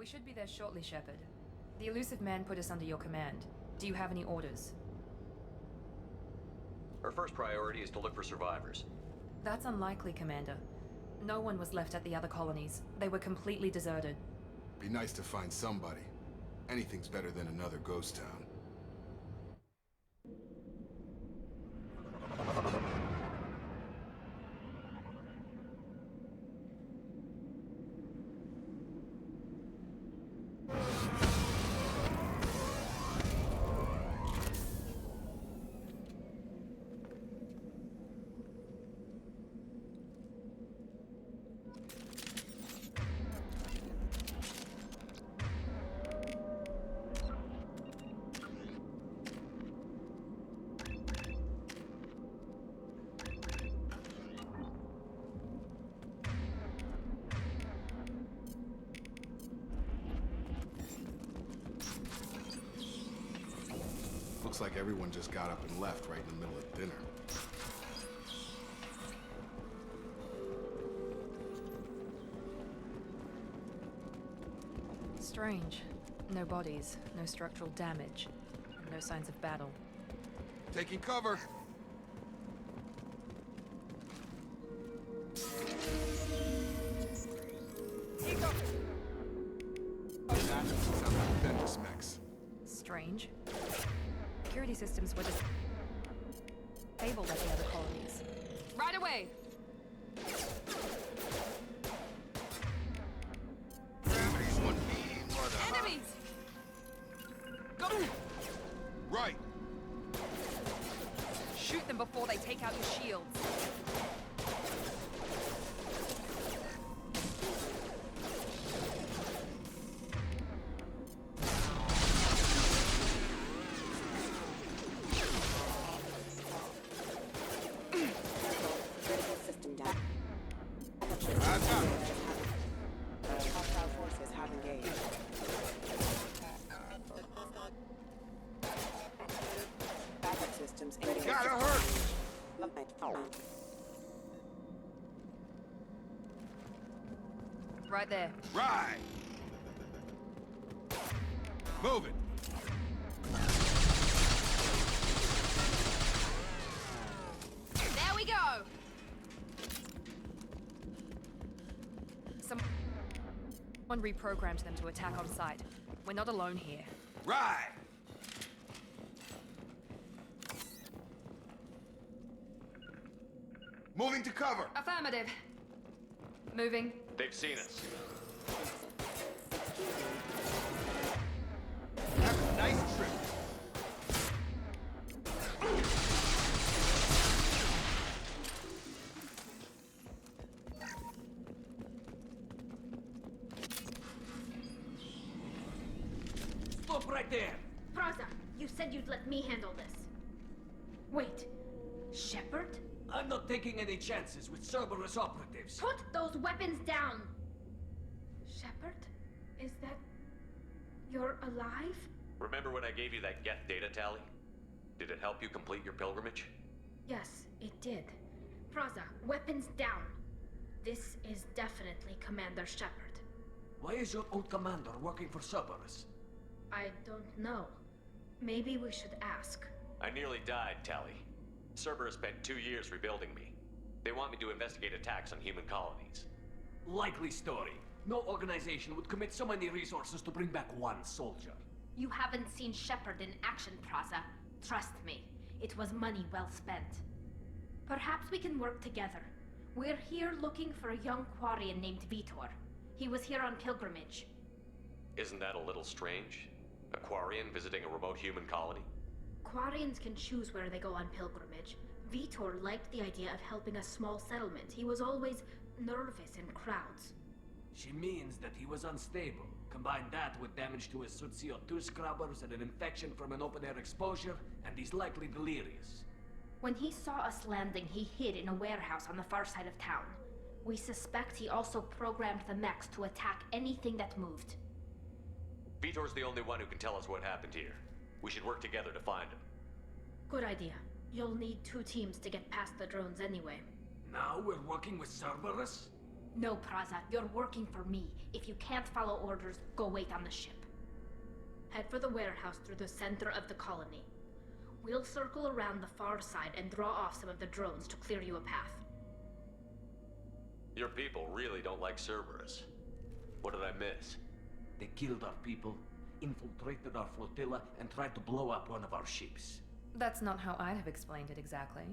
We should be there shortly, Shepard. The elusive man put us under your command. Do you have any orders? Our first priority is to look for survivors. That's unlikely, Commander. No one was left at the other colonies. They were completely deserted. Be nice to find somebody. Anything's better than another ghost town. Looks like everyone just got up and left right in the middle of dinner. Strange. No bodies, no structural damage, no signs of battle. Taking cover! Strange. Security systems were disabled at the other colonies. Right away! Gravity's one mean mother. Enemies! Go! Right! Shoot them before they take out your shields. Gotta hurt! Right there. Right! Move it! There we go! Someone reprogrammed them to attack on sight. We're not alone here. Right! Moving to cover! Affirmative. Moving. They've seen us. Have a nice trip. Stop right there! Praza, you said you'd let me handle this. Wait, Shepard? I'm not taking any chances with Cerberus operatives. Put those weapons down! Shepard? Is that... you're alive? Remember when I gave you that Geth data tally? Did it help you complete your pilgrimage? Yes, it did. Praza, weapons down. This is definitely Commander Shepard. Why is your old commander working for Cerberus? I don't know. Maybe we should ask. I nearly died, Tally. Cerberus spent 2 years rebuilding me. They want me to investigate attacks on human colonies. Likely story. No organization would commit so many resources to bring back one soldier. You haven't seen Shepard in action, Praza. Trust me, it was money well spent. Perhaps we can work together. We're here looking for a young Quarian named Vitor. He was here on pilgrimage. Isn't that a little strange? A Quarian visiting a remote human colony? Quarians can choose where they go on pilgrimage. Vitor liked the idea of helping a small settlement. He was always nervous in crowds. She means that he was unstable. Combine that with damage to his CO2 scrubbers and an infection from an open-air exposure, and he's likely delirious. When he saw us landing, he hid in a warehouse on the far side of town. We suspect he also programmed the mechs to attack anything that moved. Vitor's the only one who can tell us what happened here. We should work together to find him. Good idea. You'll need 2 teams to get past the drones anyway. Now we're working with Cerberus? No, Praza, you're working for me. If you can't follow orders, go wait on the ship. Head for the warehouse through the center of the colony. We'll circle around the far side and draw off some of the drones to clear you a path. Your people really don't like Cerberus. What did I miss? They killed our people, infiltrated our flotilla, and tried to blow up one of our ships. That's not how I'd have explained it exactly.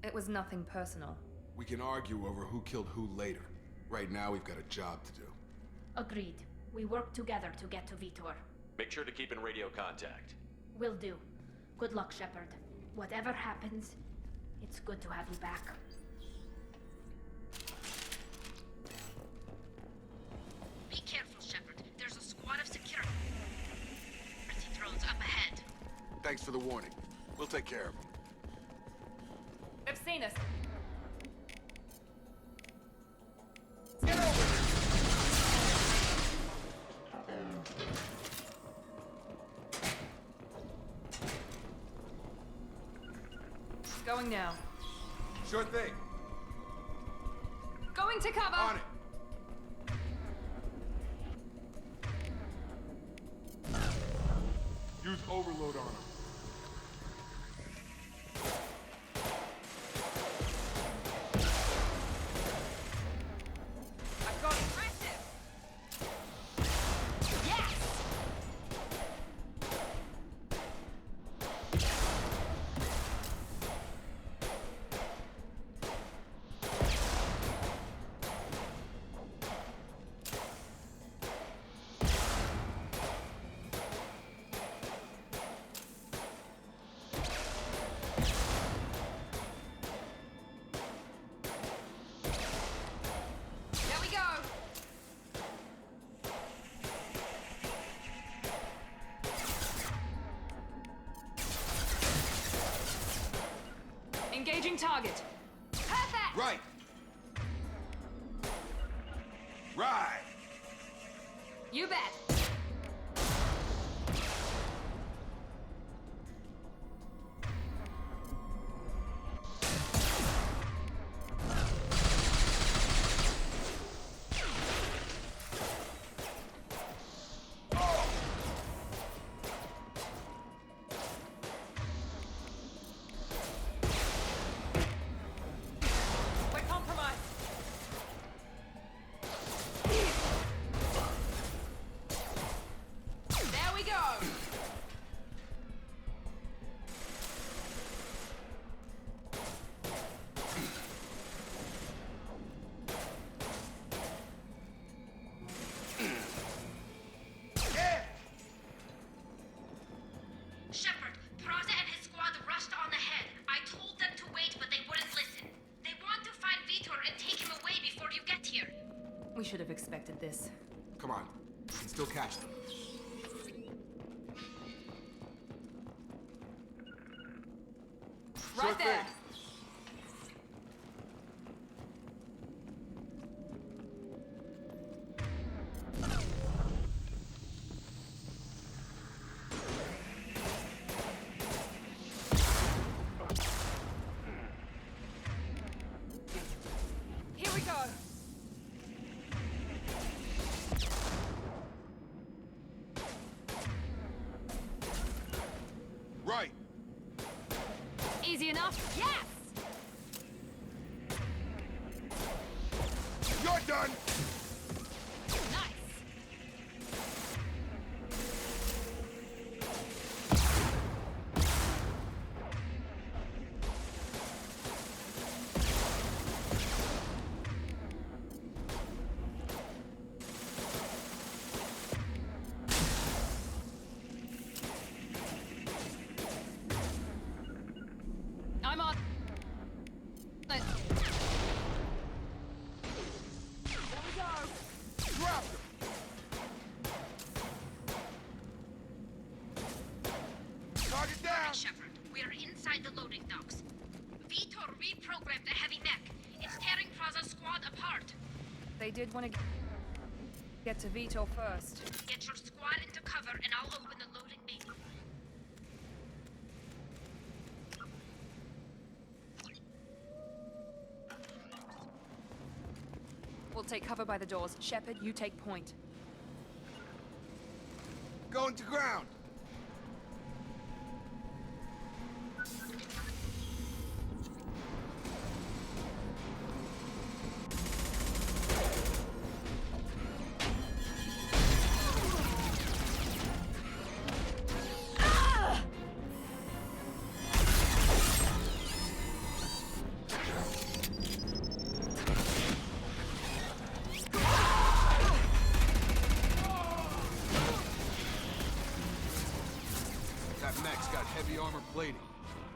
It was nothing personal. We can argue over who killed who later. Right now, we've got a job to do. Agreed. We work together to get to Vitor. Make sure to keep in radio contact. Will do. Good luck, Shepard. Whatever happens, it's good to have you back. Be careful, Shepard. There's a squad of security drones up ahead. Thanks for the warning. We'll take care of them. They've seen us. Get over here! Going now. Sure thing. Going to cover! On it! Use overload on him. I've got aggressive! Yes! There we go! Engaging target. Perfect! Right! Right! You bet. We're compromised. There we go. Yeah! Shepard, Praza and his squad rushed on ahead. I told them to wait, but they wouldn't listen. They want to find Vitor and take him away before you get here. We should have expected this. Come on. We can still catch them. Right there. thing. Here we go. Right! Easy enough. Yes! You're done! Nice. I'm on. There we go. Dropped him! Target down! Shepard, we're inside the loading docks. Vitor reprogrammed the heavy mech. It's tearing Praza's squad apart. They did want to get to Vitor first. Get your squad into cover and I'll open the loading bay. We'll take cover by the doors. Shepard, you take point. Going to ground! That mech's got heavy armor plating.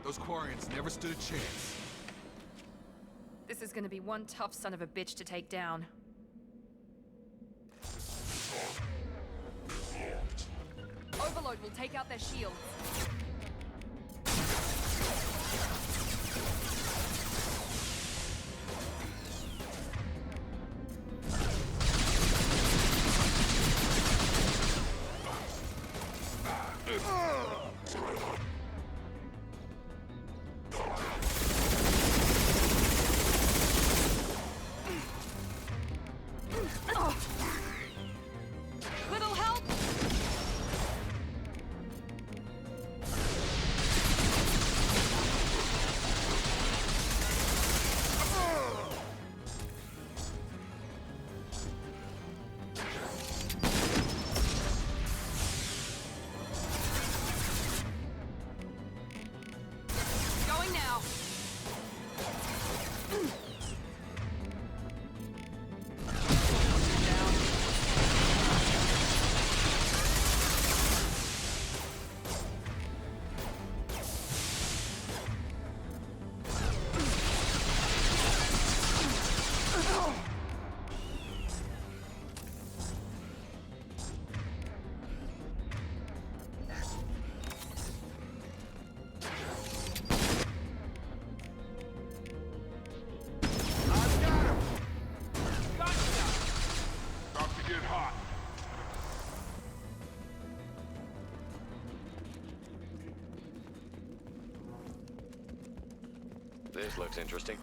Those Quarians never stood a chance. This is gonna be one tough son of a bitch to take down. Overload will take out their shields. Little help! Going now. Down. About to get hot. This looks interesting.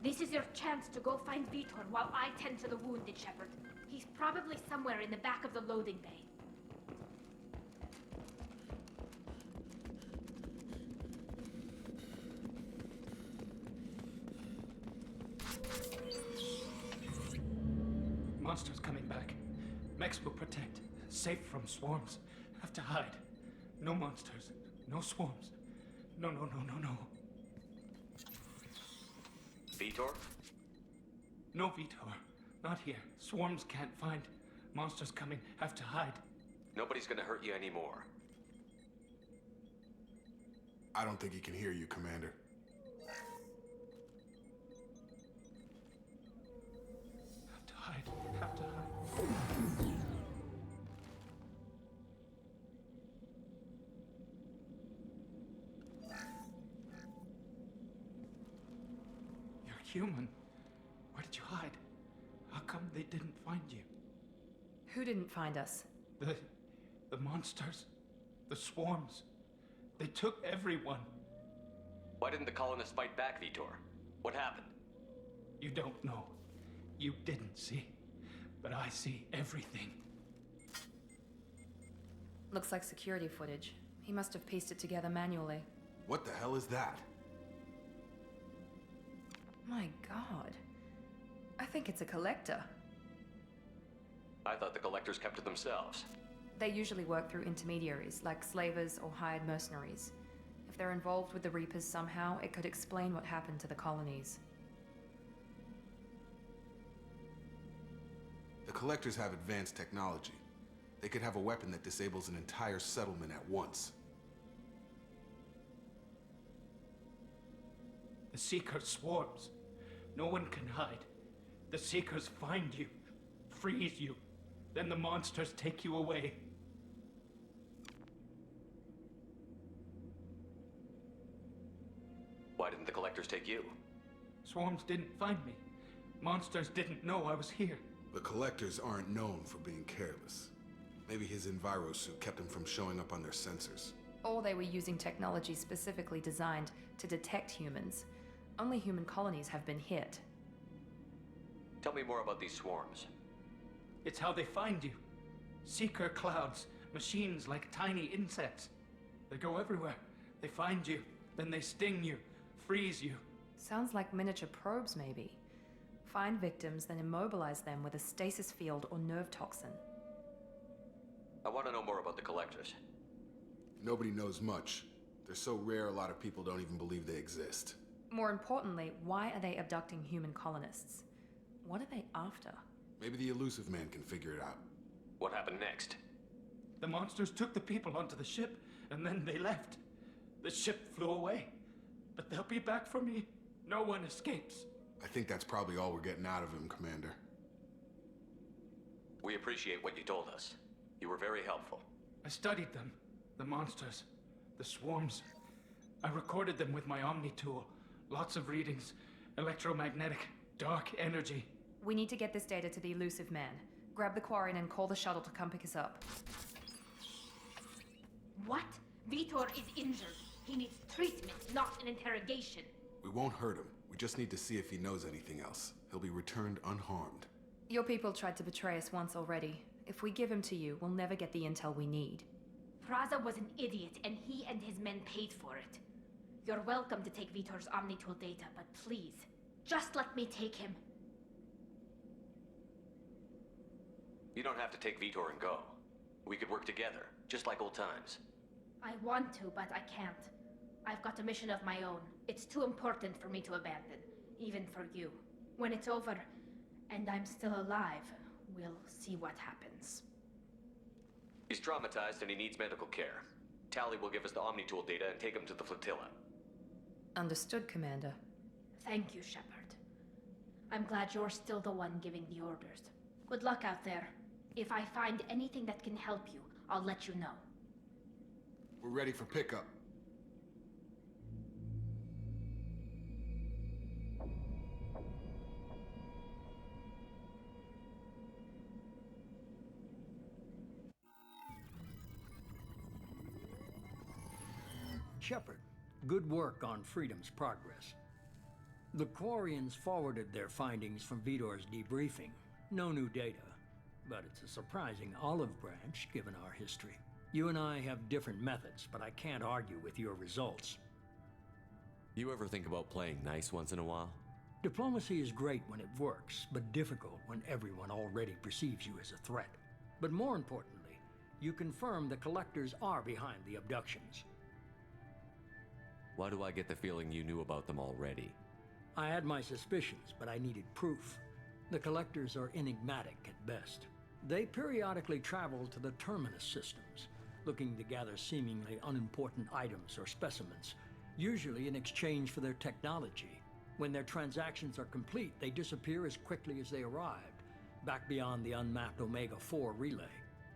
This is your chance to go find Vitor while I tend to the wounded, Shepard. He's probably somewhere in the back of the loading bay. Monsters coming back. Mechs will protect. Safe from swarms. Have to hide. No monsters. No swarms. No. Vitor? No Vitor. Not here. Swarms can't find. Monsters coming. Have to hide. Nobody's gonna hurt you anymore. I don't think he can hear you, Commander. Have to hide. Have to hide. You're human. Where did you hide? How come they didn't find you? Who didn't find us? The monsters. The swarms. They took everyone. Why didn't the colonists fight back, Vitor? What happened? You don't know. You didn't see. But I see everything. Looks like security footage. He must have pieced it together manually. What the hell is that? My god. I think it's a collector. I thought the collectors kept to themselves. They usually work through intermediaries, like slavers or hired mercenaries. If they're involved with the Reapers somehow, it could explain what happened to the colonies. The Collectors have advanced technology. They could have a weapon that disables an entire settlement at once. The Seeker swarms. No one can hide. The Seekers find you, freeze you, then the monsters take you away. Why didn't the Collectors take you? Swarms didn't find me. Monsters didn't know I was here. The Collectors aren't known for being careless. Maybe his enviro suit kept him from showing up on their sensors. Or they were using technology specifically designed to detect humans. Only human colonies have been hit. Tell me more about these swarms. It's how they find you. Seeker clouds, machines like tiny insects. They go everywhere. They find you, then they sting you, freeze you. Sounds like miniature probes, maybe. Find victims, then immobilize them with a stasis field or nerve toxin. I want to know more about the Collectors. Nobody knows much. They're so rare, a lot of people don't even believe they exist. More importantly, why are they abducting human colonists? What are they after? Maybe the elusive man can figure it out. What happened next? The monsters took the people onto the ship, and then they left. The ship flew away. But they'll be back for me. No one escapes. I think that's probably all we're getting out of him, Commander. We appreciate what you told us. You were very helpful. I studied them. The monsters. The swarms. I recorded them with my Omni tool. Lots of readings. Electromagnetic. Dark energy. We need to get this data to the elusive man. Grab the Quarian and call the shuttle to come pick us up. What? Vitor is injured. He needs treatment, not an interrogation. We won't hurt him. We just need to see if he knows anything else. He'll be returned unharmed. Your people tried to betray us once already. If we give him to you, we'll never get the intel we need. Praza was an idiot, and he and his men paid for it. You're welcome to take Vitor's Omnitool data, but please, just let me take him. You don't have to take Vitor and go. We could work together, just like old times. I want to, but I can't. I've got a mission of my own. It's too important for me to abandon, even for you. When it's over, and I'm still alive, we'll see what happens. He's traumatized and he needs medical care. Tally will give us the Omnitool data and take him to the flotilla. Understood, Commander. Thank you, Shepard. I'm glad you're still the one giving the orders. Good luck out there. If I find anything that can help you, I'll let you know. We're ready for pickup. Shepard, good work on Freedom's progress. The Quarians forwarded their findings from Vitor's debriefing. No new data, but it's a surprising olive branch given our history. You and I have different methods, but I can't argue with your results. You ever think about playing nice once in a while? Diplomacy is great when it works, but difficult when everyone already perceives you as a threat. But more importantly, you confirm the Collectors are behind the abductions. Why do I get the feeling you knew about them already? I had my suspicions, but I needed proof. The Collectors are enigmatic at best. They periodically travel to the Terminus systems, looking to gather seemingly unimportant items or specimens, usually in exchange for their technology. When their transactions are complete, they disappear as quickly as they arrived, back beyond the unmapped Omega-4 relay.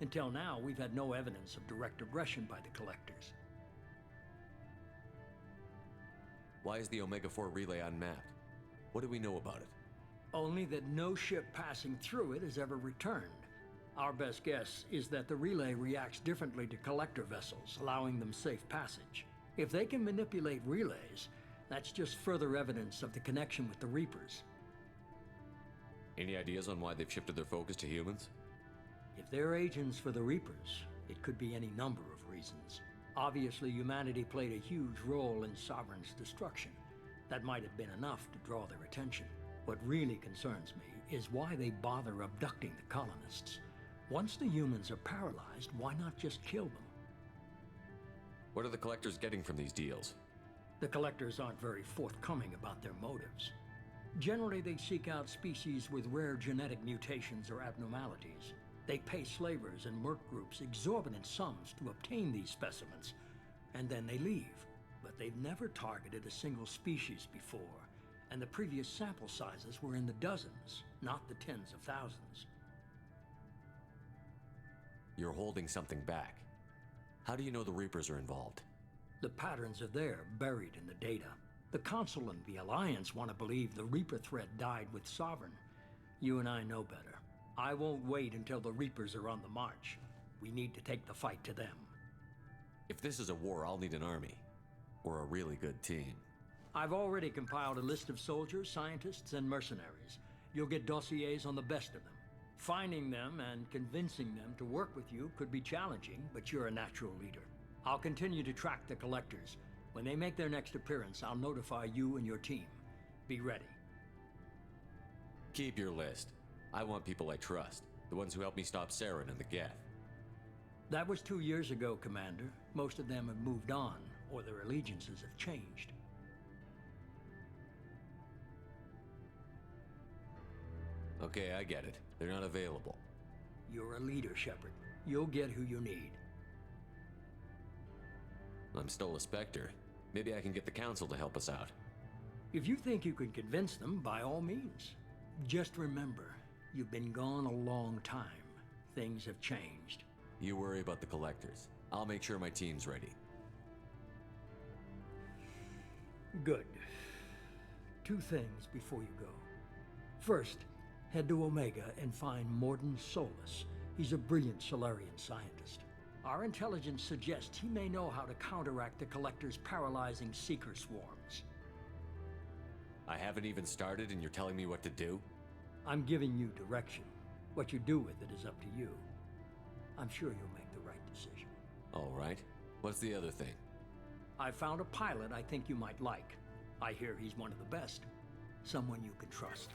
Until now, we've had no evidence of direct aggression by the Collectors. Why is the Omega-4 relay unmapped? What do we know about it? Only that no ship passing through it has ever returned. Our best guess is that the relay reacts differently to Collector vessels, allowing them safe passage. If they can manipulate relays, that's just further evidence of the connection with the Reapers. Any ideas on why they've shifted their focus to humans? If they're agents for the Reapers, it could be any number of reasons. Obviously, humanity played a huge role in Sovereign's destruction. That might have been enough to draw their attention. What really concerns me is why they bother abducting the colonists. Once the humans are paralyzed, why not just kill them? What are the Collectors getting from these deals? The Collectors aren't very forthcoming about their motives. Generally, they seek out species with rare genetic mutations or abnormalities. They pay slavers and merc groups exorbitant sums to obtain these specimens, and then they leave. But they've never targeted a single species before, and the previous sample sizes were in the dozens, not the tens of thousands. You're holding something back. How do you know the Reapers are involved? The patterns are there, buried in the data. The Council and the Alliance want to believe the Reaper threat died with Sovereign. You and I know better. I won't wait until the Reapers are on the march. We need to take the fight to them. If this is a war, I'll need an army. Or a really good team. I've already compiled a list of soldiers, scientists, and mercenaries. You'll get dossiers on the best of them. Finding them and convincing them to work with you could be challenging, but you're a natural leader. I'll continue to track the collectors. When they make their next appearance, I'll notify you and your team. Be ready. Keep your list. I want people I trust. The ones who helped me stop Saren and the Geth. That was 2 years ago, Commander. Most of them have moved on, or their allegiances have changed. Okay, I get it. They're not available. You're a leader, Shepard. You'll get who you need. I'm still a Spectre. Maybe I can get the Council to help us out. If you think you can convince them, by all means. Just remember, you've been gone a long time. Things have changed. You worry about the Collectors. I'll make sure my team's ready. Good. 2 things before you go. First, head to Omega and find Mordin Solus. He's a brilliant Solarian scientist. Our intelligence suggests he may know how to counteract the Collector's paralyzing Seeker swarms. I haven't even started and you're telling me what to do? I'm giving you direction. What you do with it is up to you. I'm sure you'll make the right decision. All right. What's the other thing? I found a pilot I think you might like. I hear he's one of the best. Someone you can trust.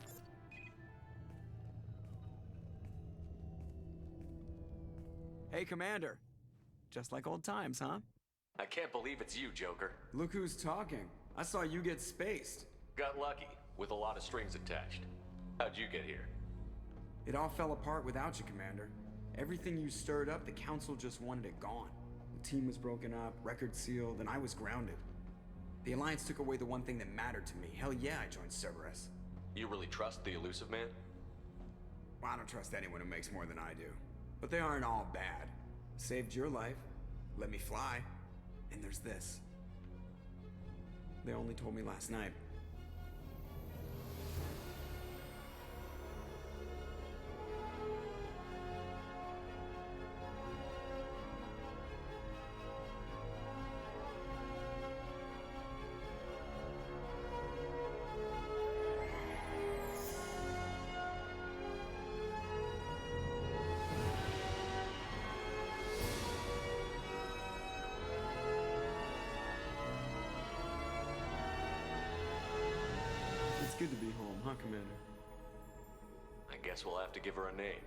Hey, Commander. Just like old times, huh? I can't believe it's you, Joker. Look who's talking. I saw you get spaced. Got lucky, with a lot of strings attached. How'd you get here? It all fell apart without you, Commander. Everything you stirred up, the Council just wanted it gone. The team was broken up, record sealed, and I was grounded. The Alliance took away the one thing that mattered to me. Hell yeah, I joined Cerberus. You really trust the Elusive Man? Well, I don't trust anyone who makes more than I do. But they aren't all bad. Saved your life, let me fly, and there's this. They only told me last night. It's good to be home, huh, Commander? I guess we'll have to give her a name.